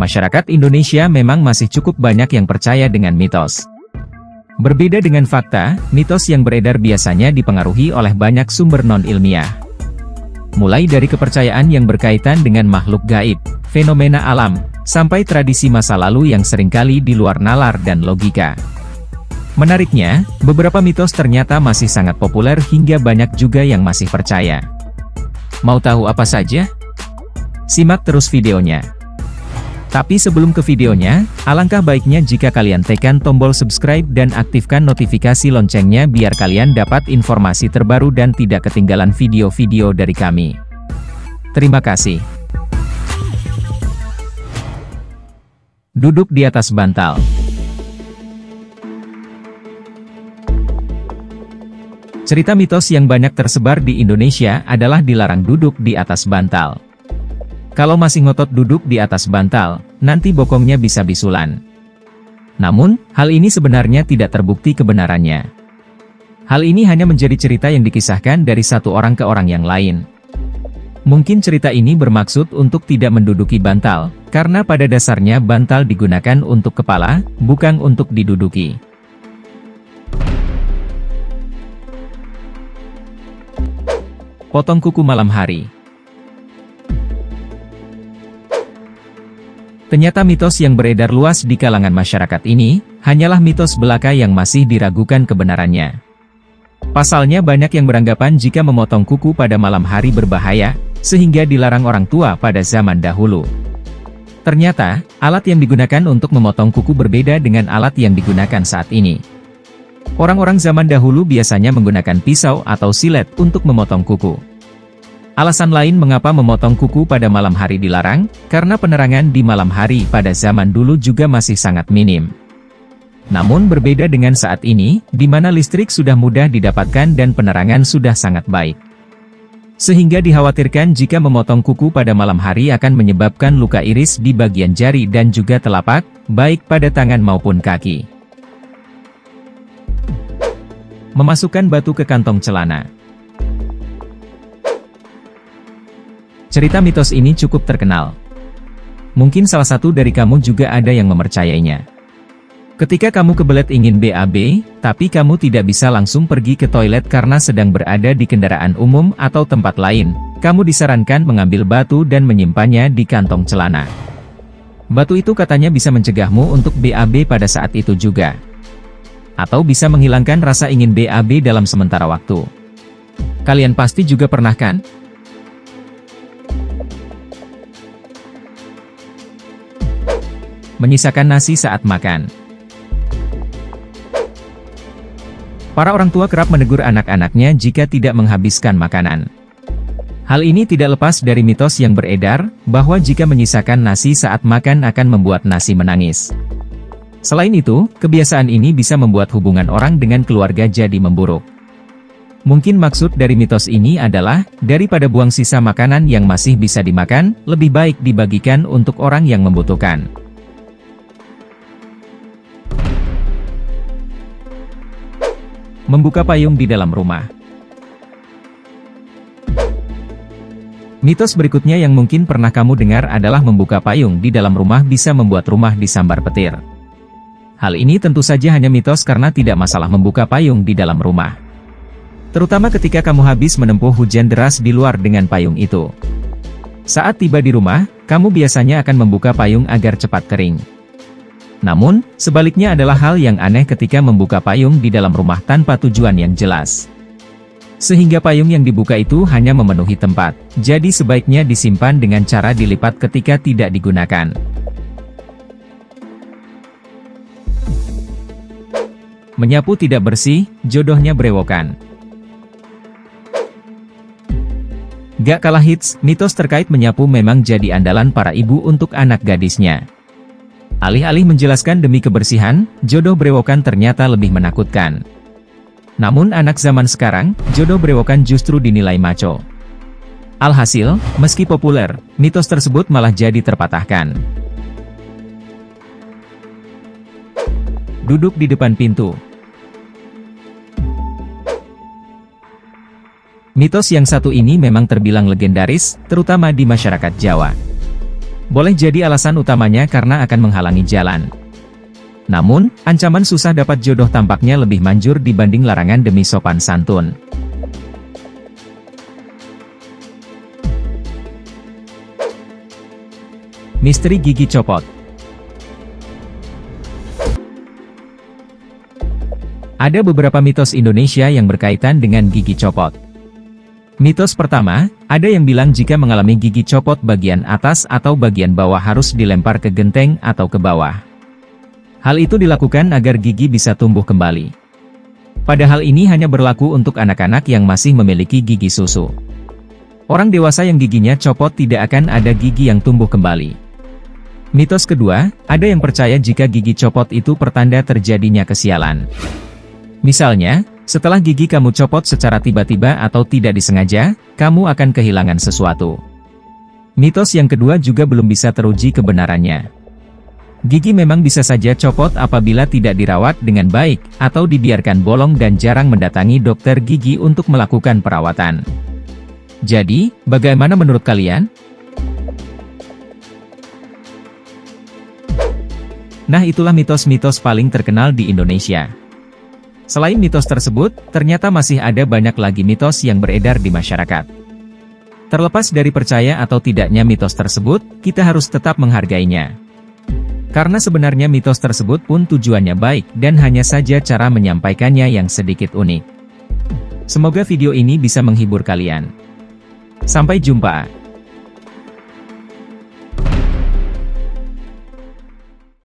Masyarakat Indonesia memang masih cukup banyak yang percaya dengan mitos. Berbeda dengan fakta, mitos yang beredar biasanya dipengaruhi oleh banyak sumber non-ilmiah. Mulai dari kepercayaan yang berkaitan dengan makhluk gaib, fenomena alam, sampai tradisi masa lalu yang seringkali di luar nalar dan logika. Menariknya, beberapa mitos ternyata masih sangat populer hingga banyak juga yang masih percaya. Mau tahu apa saja? Simak terus videonya. Tapi sebelum ke videonya, alangkah baiknya jika kalian tekan tombol subscribe dan aktifkan notifikasi loncengnya biar kalian dapat informasi terbaru dan tidak ketinggalan video-video dari kami. Terima kasih. Duduk di atas bantal. Cerita mitos yang banyak tersebar di Indonesia adalah dilarang duduk di atas bantal. Kalau masih ngotot duduk di atas bantal, nanti bokongnya bisa bisulan. Namun, hal ini sebenarnya tidak terbukti kebenarannya. Hal ini hanya menjadi cerita yang dikisahkan dari satu orang ke orang yang lain. Mungkin cerita ini bermaksud untuk tidak menduduki bantal, karena pada dasarnya bantal digunakan untuk kepala, bukan untuk diduduki. Potong kuku malam hari. Ternyata mitos yang beredar luas di kalangan masyarakat ini, hanyalah mitos belaka yang masih diragukan kebenarannya. Pasalnya banyak yang beranggapan jika memotong kuku pada malam hari berbahaya, sehingga dilarang orang tua pada zaman dahulu. Ternyata, alat yang digunakan untuk memotong kuku berbeda dengan alat yang digunakan saat ini. Orang-orang zaman dahulu biasanya menggunakan pisau atau silet untuk memotong kuku. Alasan lain mengapa memotong kuku pada malam hari dilarang, karena penerangan di malam hari pada zaman dulu juga masih sangat minim. Namun berbeda dengan saat ini, di mana listrik sudah mudah didapatkan dan penerangan sudah sangat baik. Sehingga dikhawatirkan jika memotong kuku pada malam hari akan menyebabkan luka iris di bagian jari dan juga telapak, baik pada tangan maupun kaki. Memasukkan batu ke kantong celana. Cerita mitos ini cukup terkenal. Mungkin salah satu dari kamu juga ada yang mempercayainya. Ketika kamu kebelet ingin BAB, tapi kamu tidak bisa langsung pergi ke toilet karena sedang berada di kendaraan umum atau tempat lain, kamu disarankan mengambil batu dan menyimpannya di kantong celana. Batu itu katanya bisa mencegahmu untuk BAB pada saat itu juga. Atau bisa menghilangkan rasa ingin BAB dalam sementara waktu. Kalian pasti juga pernah kan? Menyisakan nasi saat makan. Para orang tua kerap menegur anak-anaknya jika tidak menghabiskan makanan. Hal ini tidak lepas dari mitos yang beredar, bahwa jika menyisakan nasi saat makan akan membuat nasi menangis. Selain itu, kebiasaan ini bisa membuat hubungan orang dengan keluarga jadi memburuk. Mungkin maksud dari mitos ini adalah, daripada buang sisa makanan yang masih bisa dimakan, lebih baik dibagikan untuk orang yang membutuhkan. Membuka payung di dalam rumah. Mitos berikutnya yang mungkin pernah kamu dengar adalah membuka payung di dalam rumah bisa membuat rumah disambar petir. Hal ini tentu saja hanya mitos karena tidak masalah membuka payung di dalam rumah. Terutama ketika kamu habis menempuh hujan deras di luar dengan payung itu. Saat tiba di rumah, kamu biasanya akan membuka payung agar cepat kering. Namun, sebaliknya adalah hal yang aneh ketika membuka payung di dalam rumah tanpa tujuan yang jelas. Sehingga payung yang dibuka itu hanya memenuhi tempat, jadi sebaiknya disimpan dengan cara dilipat ketika tidak digunakan. Menyapu tidak bersih, jodohnya berewokan. Gak kalah hits, mitos terkait menyapu memang jadi andalan para ibu untuk anak gadisnya. Alih-alih menjelaskan demi kebersihan, jodoh berewokan ternyata lebih menakutkan. Namun anak zaman sekarang, jodoh berewokan justru dinilai maco. Alhasil, meski populer, mitos tersebut malah jadi terpatahkan. Duduk di depan pintu. Mitos yang satu ini memang terbilang legendaris, terutama di masyarakat Jawa. Boleh jadi alasan utamanya karena akan menghalangi jalan. Namun, ancaman susah dapat jodoh tampaknya lebih manjur dibanding larangan demi sopan santun. Misteri gigi copot. Ada beberapa mitos Indonesia yang berkaitan dengan gigi copot. Mitos pertama, ada yang bilang jika mengalami gigi copot bagian atas atau bagian bawah harus dilempar ke genteng atau ke bawah. Hal itu dilakukan agar gigi bisa tumbuh kembali. Padahal ini hanya berlaku untuk anak-anak yang masih memiliki gigi susu. Orang dewasa yang giginya copot tidak akan ada gigi yang tumbuh kembali. Mitos kedua, ada yang percaya jika gigi copot itu pertanda terjadinya kesialan. Misalnya, setelah gigi kamu copot secara tiba-tiba atau tidak disengaja, kamu akan kehilangan sesuatu. Mitos yang kedua juga belum bisa teruji kebenarannya. Gigi memang bisa saja copot apabila tidak dirawat dengan baik, atau dibiarkan bolong dan jarang mendatangi dokter gigi untuk melakukan perawatan. Jadi, bagaimana menurut kalian? Nah, itulah mitos-mitos paling terkenal di Indonesia. Selain mitos tersebut, ternyata masih ada banyak lagi mitos yang beredar di masyarakat. Terlepas dari percaya atau tidaknya mitos tersebut, kita harus tetap menghargainya. Karena sebenarnya mitos tersebut pun tujuannya baik dan hanya saja cara menyampaikannya yang sedikit unik. Semoga video ini bisa menghibur kalian. Sampai jumpa.